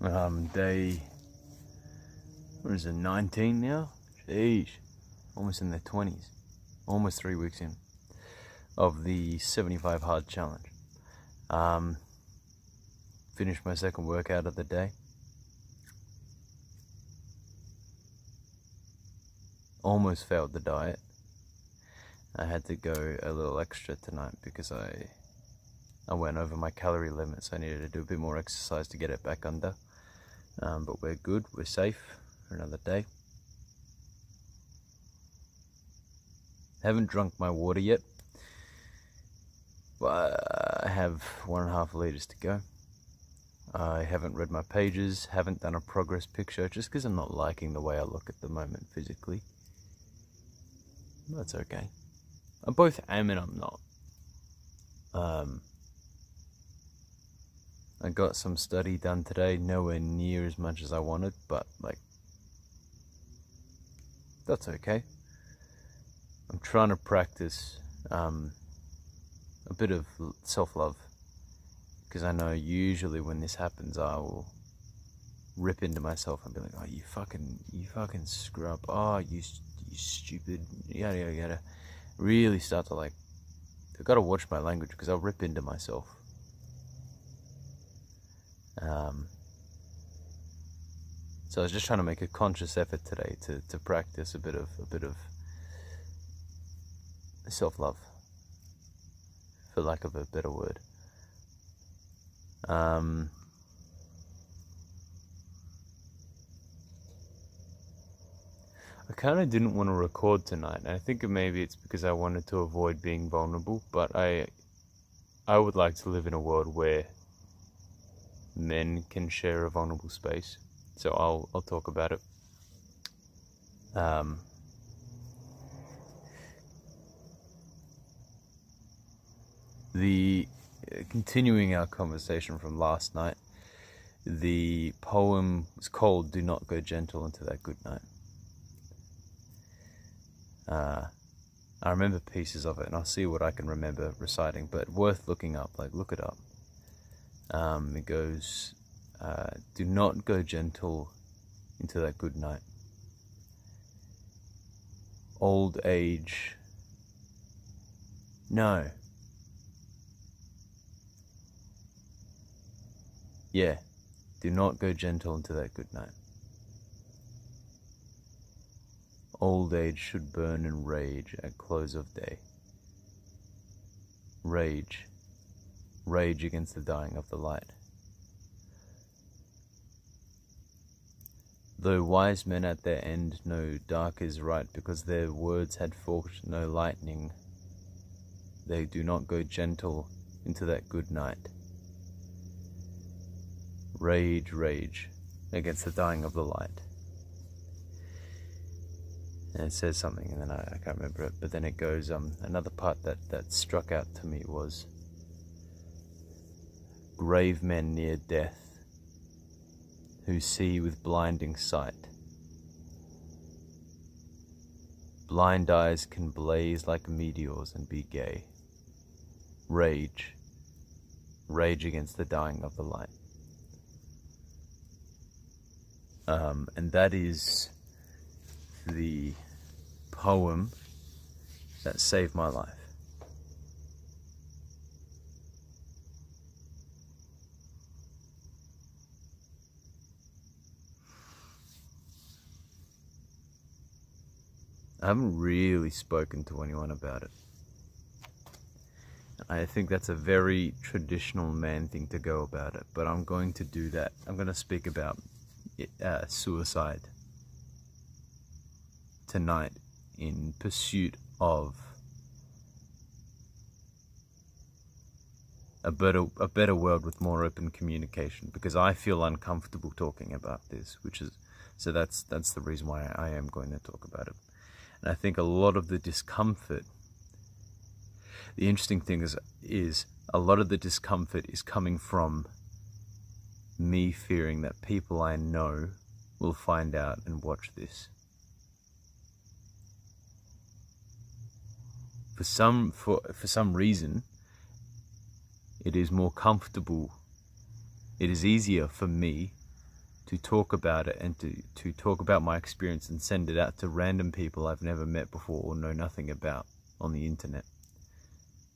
Day, what is it, 19 now? Jeez, almost in their 20s, almost 3 weeks in, of the 75 hard challenge. Finished my second workout of the day. Almost failed the diet. I had to go a little extra tonight because I went over my calorie limits. I needed to do a bit more exercise to get it back under. But we're good, we're safe for another day. Haven't drunk my water yet, but I have 1.5 liters to go. I haven't read my pages, haven't done a progress picture, just because I'm not liking the way I look at the moment physically. That's okay. I both am and I'm not. I got some study done today, nowhere near as much as I wanted, but that's okay. I'm trying to practice a bit of self-love, because I know usually when this happens I will rip into myself and be like, oh, you fucking scrub, oh, you stupid, yada yada yada. Really start to I've got to watch my language, because I'll rip into myself. So I was just trying to make a conscious effort today to practice a bit of self-love, for lack of a better word. I kind of didn't want to record tonight, and I think maybe it's because I wanted to avoid being vulnerable, but I would like to live in a world where men can share a vulnerable space, so I'll talk about it. Continuing our conversation from last night, the poem was called "Do Not Go Gentle Into That Good Night." I remember pieces of it, and I'll see what I can remember reciting, but worth looking up, look it up. It goes, do not go gentle into that good night. Old age, no. Yeah, do not go gentle into that good night. Old age should burn and rage at close of day. Rage against the dying of the light. Though wise men at their end know dark is right, because their words had forked no lightning, they do not go gentle into that good night. Rage against the dying of the light. And it says something, and then I can't remember it, but then it goes, another part that struck out to me was, grave men near death, who see with blinding sight. Blind eyes can blaze like meteors and be gay. Rage against the dying of the light. And that is the poem that saved my life. I haven't really spoken to anyone about it. I think that's a very traditional man thing to go about it, but I'm going to do that. I'm going to speak about suicide tonight in pursuit of a better world with more open communication, because I feel uncomfortable talking about this, so that's the reason why I am going to talk about it. And I think a lot of the discomfort, the interesting thing is a lot of the discomfort is coming from me fearing that people I know will find out and watch this. For some reason, it is more comfortable, it is easier for me talk about it and to talk about my experience and send it out to random people I've never met before or know nothing about on the internet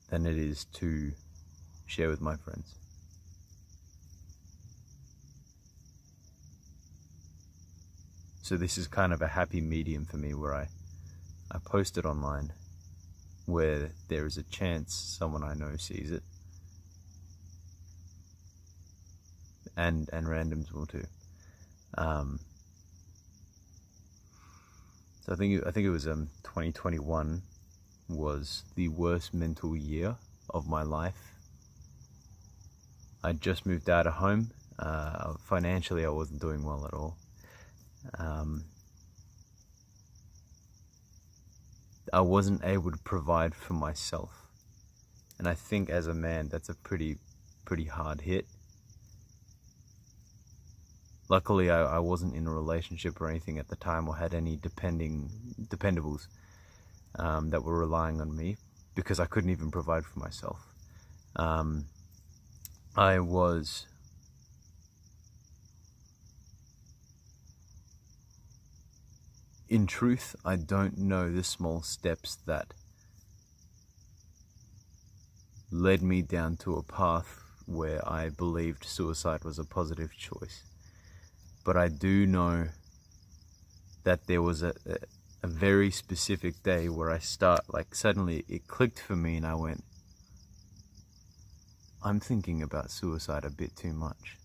than it is to share with my friends. So this is kind of a happy medium for me, where I post it online, where there is a chance someone I know sees it, and randoms will too. So I think it was 2021 was the worst mental year of my life. I just moved out of home. Financially, I wasn't doing well at all. I wasn't able to provide for myself, and I think as a man that's a pretty hard hit. Luckily, I wasn't in a relationship or anything at the time, or had any dependables that were relying on me, because I couldn't even provide for myself. I was in truth, I don't know the small steps that led me down to a path where I believed suicide was a positive choice. But I do know that there was a very specific day where suddenly it clicked for me, and I went, I'm thinking about suicide a bit too much.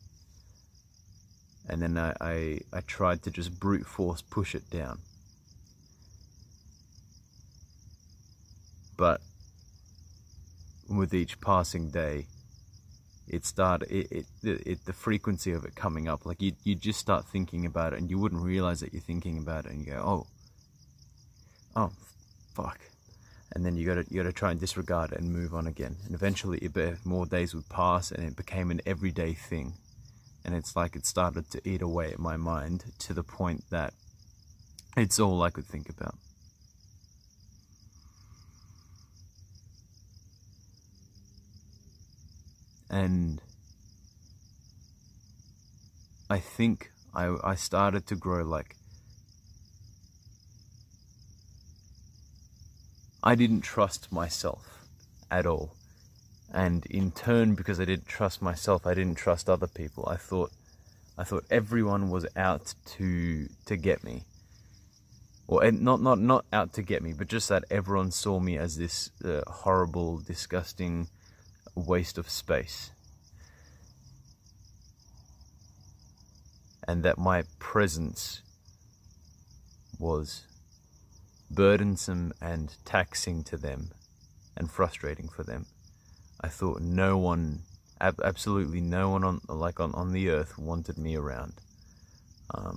And then I tried to just brute force push it down. But with each passing day, the frequency of it coming up, like you just start thinking about it, and you wouldn't realize that you're thinking about it, and you go, oh fuck, and then you gotta try and disregard it and move on again. And eventually more days would pass, and it became an everyday thing, and it's like it started to eat away at my mind to the point that it's all I could think about. And I think I started to grow, like, I didn't trust myself at all. And in turn, because I didn't trust myself, I didn't trust other people. I thought everyone was out to get me. Or not out to get me, but just that everyone saw me as this horrible, disgusting waste of space, and that my presence was burdensome and taxing to them and frustrating for them. I thought no one, absolutely no one on the earth wanted me around. I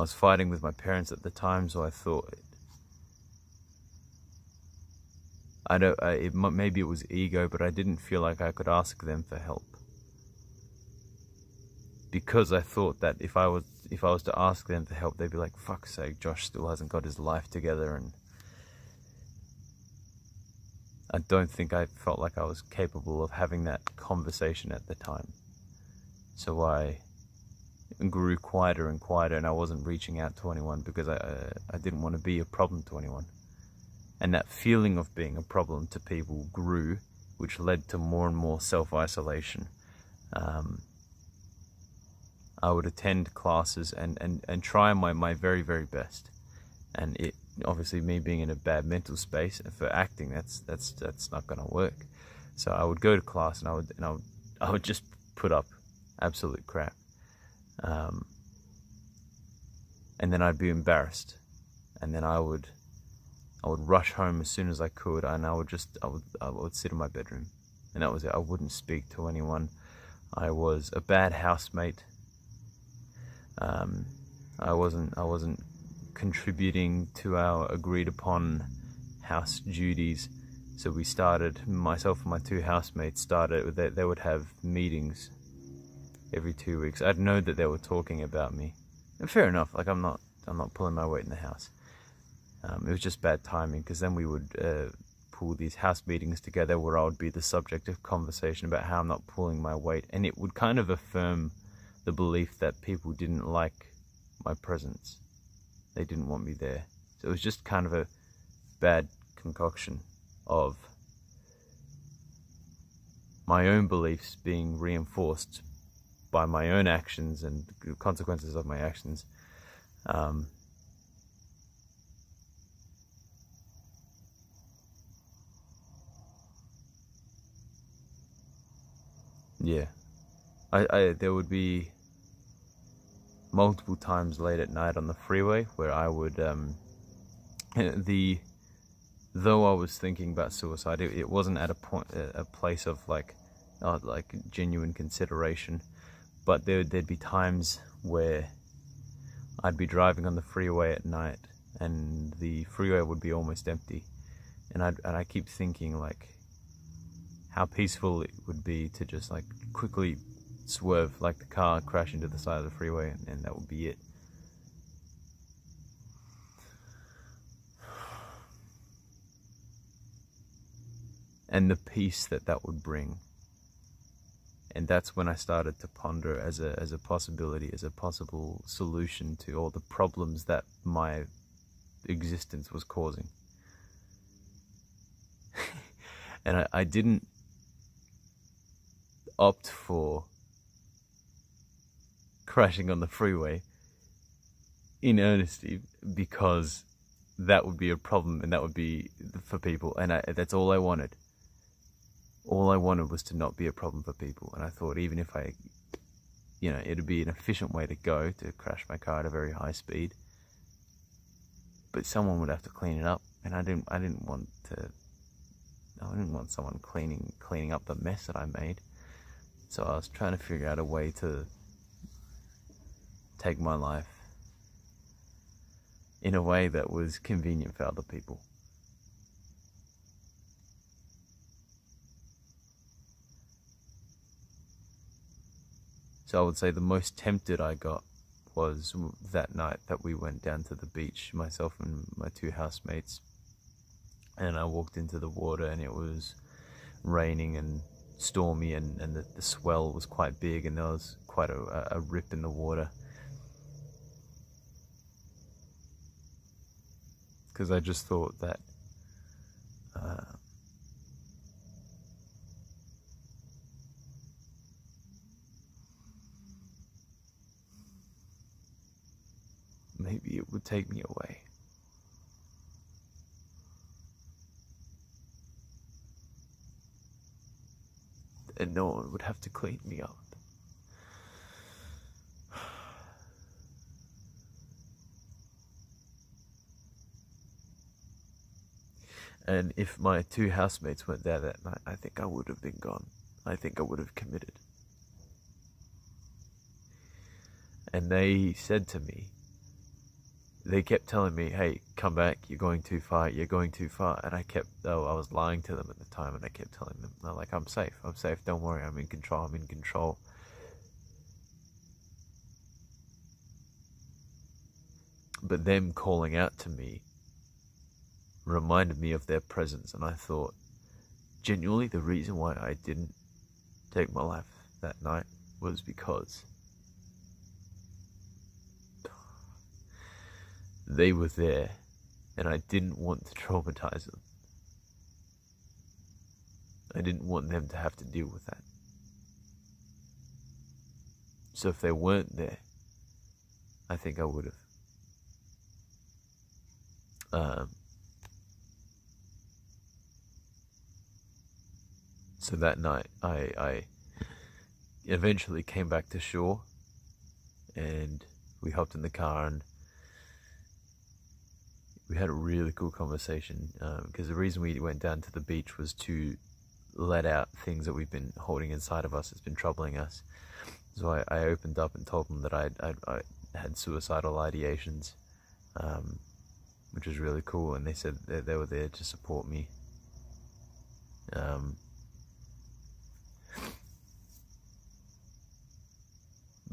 was fighting with my parents at the time, so I thought, maybe it was ego, but I didn't feel like I could ask them for help, because I thought that if I was to ask them for help, they'd be like, "Fuck's sake, Josh still hasn't got his life together," and I don't think I felt like I was capable of having that conversation at the time. So I grew quieter and quieter, and I wasn't reaching out to anyone because I didn't want to be a problem to anyone. And that feeling of being a problem to people grew, which led to more and more self-isolation. I would attend classes and try my very, very best. And it, obviously, me being in a bad mental space for acting, that's not gonna work. So I would go to class, and I would just put up absolute crap. And then I'd be embarrassed, and then I would rush home as soon as I could, and I would sit in my bedroom, and that was it. I wouldn't speak to anyone. I was a bad housemate. I wasn't contributing to our agreed upon house duties. So we started, myself and my two housemates started, they would have meetings every 2 weeks. I'd know that they were talking about me. And fair enough, like I'm not pulling my weight in the house. It was just bad timing, because then we would pull these house meetings together where I would be the subject of conversation about how I'm not pulling my weight, and it would kind of affirm the belief that people didn't like my presence. They didn't want me there. So it was just kind of a bad concoction of my own beliefs being reinforced by my own actions and consequences of my actions. Yeah, there would be multiple times late at night on the freeway where I would, though I was thinking about suicide, it wasn't at a place of like genuine consideration, but there'd be times where I'd be driving on the freeway at night and the freeway would be almost empty, and I keep thinking like how peaceful it would be to just like quickly swerve like the car, crash into the side of the freeway, and that would be it. And the peace that would bring. And that's when I started to ponder as a possibility, as a possible solution to all the problems that my existence was causing. And I didn't opt for crashing on the freeway in earnesty because that would be a problem and that would be for people, and that's all I wanted. All I wanted was to not be a problem for people, and I thought even if it'd be an efficient way to go, to crash my car at a very high speed, but someone would have to clean it up, and I didn't want someone cleaning up the mess that I made. So I was trying to figure out a way to take my life in a way that was convenient for other people. So I would say the most tempted I got was that night that we went down to the beach, myself and my two housemates, and I walked into the water and it was raining and stormy, and the swell was quite big, and there was quite a rip in the water. Because I just thought that maybe it would take me away. And no one would have to clean me up. And if my two housemates weren't there that night, I think I would have been gone. I think I would have committed. And they said to me, they kept telling me, hey, come back, you're going too far, you're going too far. And I was lying to them at the time, and I kept telling them, I'm safe, don't worry, I'm in control. But them calling out to me reminded me of their presence, and I thought, genuinely, the reason why I didn't take my life that night was because they were there, and I didn't want to traumatize them. I didn't want them to have to deal with that. So if they weren't there, I think I would have. So that night, I eventually came back to shore, and we hopped in the car, and we had a really cool conversation, because the reason we went down to the beach was to let out things that we've been holding inside of us that's been troubling us. So I opened up and told them that I had suicidal ideations, which was really cool, and they said that they were there to support me.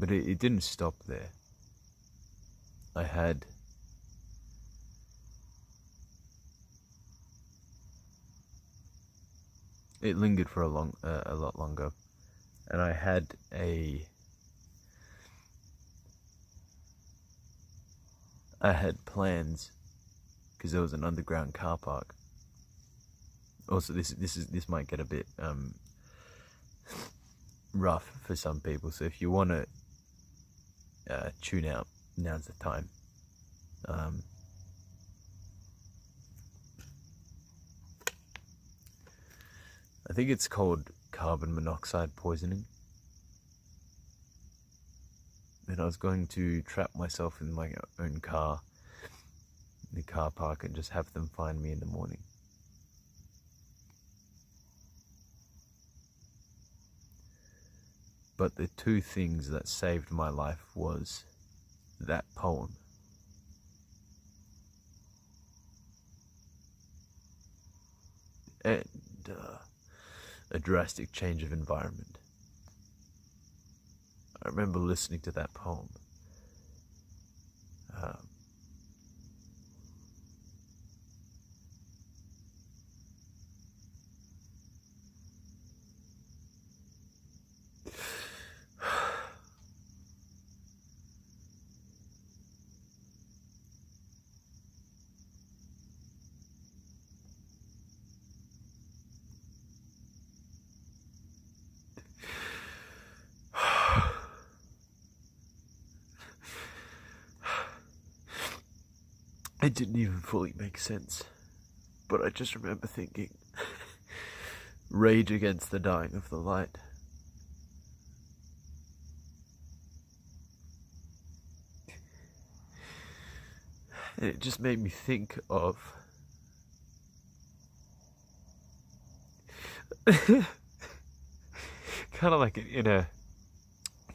But it didn't stop there. I had It lingered for a lot longer, and I had plans because there was an underground car park. Also, this might get a bit rough for some people, so if you want to tune out, now's the time. I think it's called carbon monoxide poisoning. And I was going to trap myself in my own car in the car park and just have them find me in the morning. But the two things that saved my life was that poem and a drastic change of environment. I remember listening to that poem. It didn't even fully make sense, but I just remember thinking, rage against the dying of the light. And it just made me think of kind of like in a,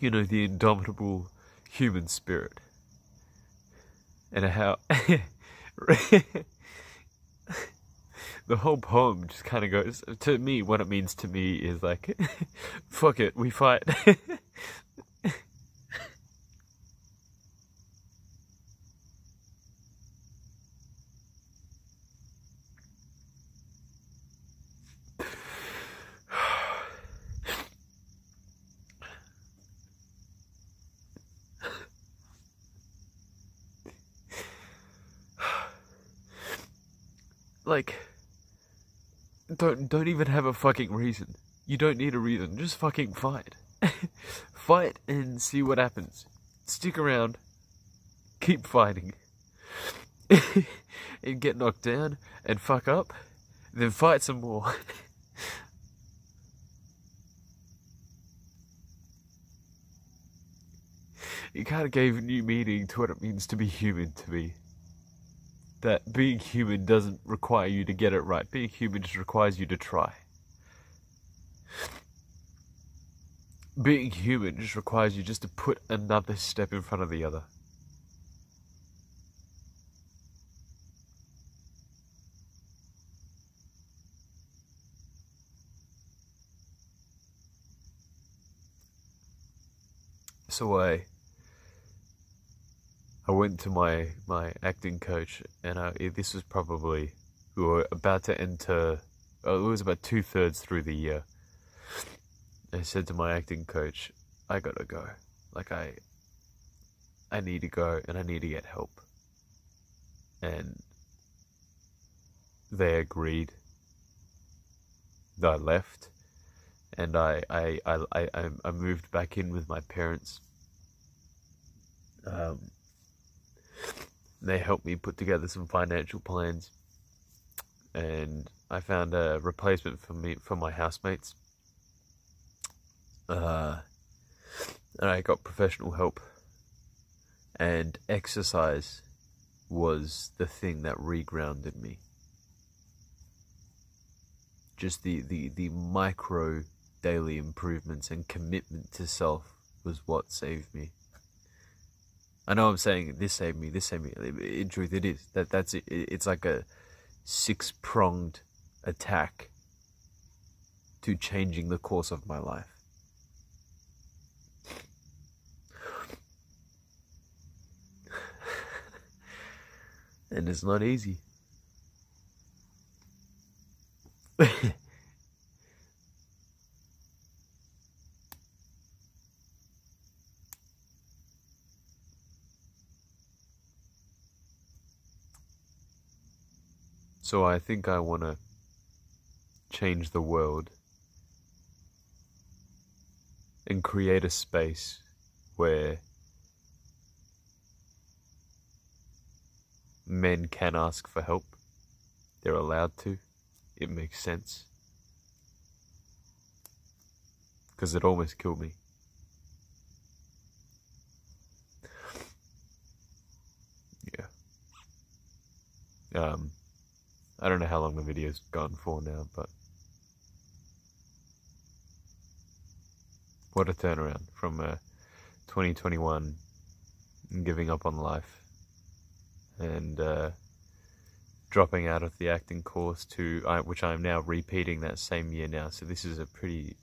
the indomitable human spirit. And how the whole poem just kind of goes, to me, what it means to me is like, fuck it, we fight. Like, don't even have a fucking reason. You don't need a reason. Just fucking fight. Fight and see what happens. Stick around. Keep fighting. And get knocked down and fuck up. Then fight some more. It kind of gave new meaning to what it means to be human to me. That being human doesn't require you to get it right. Being human just requires you to try. Being human just requires you just to put another step in front of the other. So I went to my acting coach, and this was probably, we were about to enter, it was about 2/3 through the year. I said to my acting coach, I gotta go. Like, I need to go, and I need to get help. And they agreed. I left, and I moved back in with my parents. They helped me put together some financial plans, and I found a replacement for my housemates. And I got professional help, and exercise was the thing that regrounded me. Just the micro daily improvements and commitment to self was what saved me. I know I'm saying this saved me. In truth, it is. That's it. It's like a 6-pronged attack to changing the course of my life. And it's not easy. So I think I want to change the world and create a space where men can ask for help. They're allowed to. It makes sense. Because it almost killed me. Yeah. I don't know how long the video's gone for now, but what a turnaround from 2021 giving up on life and dropping out of the acting course to which I'm now repeating that same year now. So this is a pretty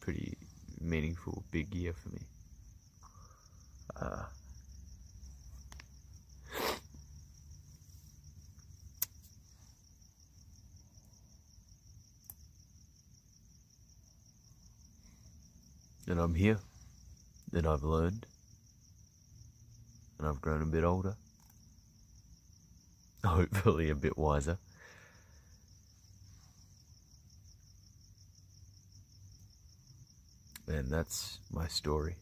meaningful big year for me. And I'm here, and I've learned, and I've grown a bit older, hopefully a bit wiser. And that's my story.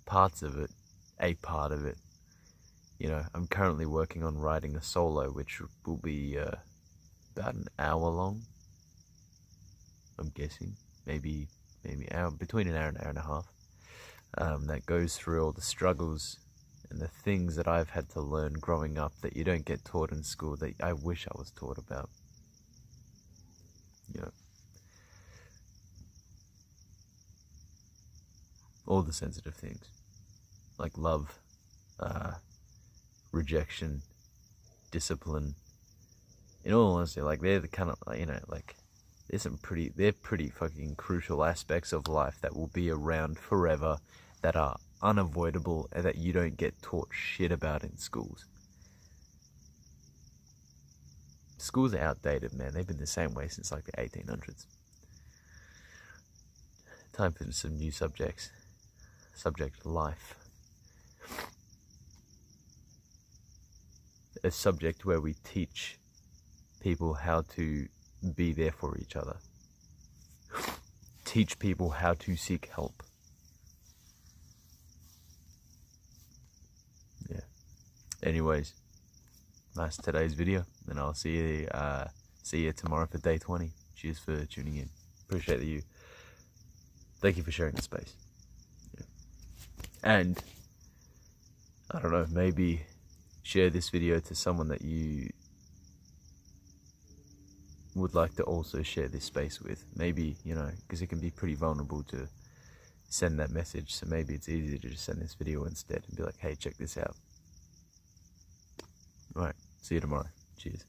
Parts of it, a part of it, you know, I'm currently working on writing a solo, which will be about an hour long, I'm guessing. Maybe hour, between an hour and a half, that goes through all the struggles and the things that I've had to learn growing up that you don't get taught in school, that I wish I was taught about. You know, all the sensitive things, like love, rejection, discipline. In all honesty, like, they're the kind of, you know, like, they're pretty fucking crucial aspects of life that will be around forever, that are unavoidable, and that you don't get taught shit about in schools. Schools are outdated, man. They've been the same way since like the 1800s. Time for some new subjects. Subject life. A subject where we teach people how to be there for each other. Teach people how to seek help. Yeah. Anyways, that's today's video, and I'll see you tomorrow for day 20. Cheers for tuning in. Appreciate you. Thank you for sharing the space. Yeah. And I don't know, maybe share this video to someone that you would like to also share this space with. Maybe, you know, because it can be pretty vulnerable to send that message, so maybe it's easier to just send this video instead and be like, hey, check this out. Alright, see you tomorrow. Cheers.